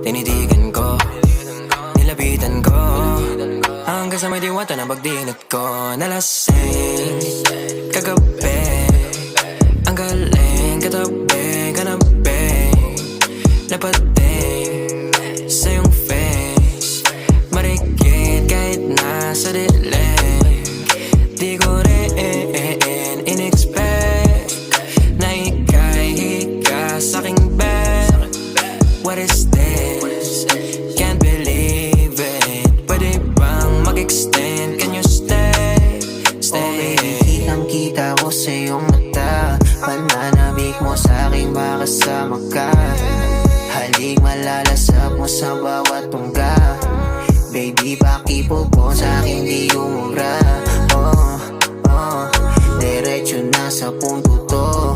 Tinitigan ko, nilapitan ko, hanggang sa may diwata na pagdinat ko. Nalasing kagabi, ang galing katabi, kanabi, napating sa iyong face, marikit kahit nasa dilim. Di ko rin in-expect na ika'y hika sa'king bed. What is this? Can't believe it. Pwede bang mag-extend? Can you stay? Stay. Oh baby, kitang-kita ko sa iyong mata, pananabik mo sa'king makasama ka. Halik malalasap mo sa bawat tungga. Baby, pakipo po sa'kin di umubra. Oh, diretso na sa punto to.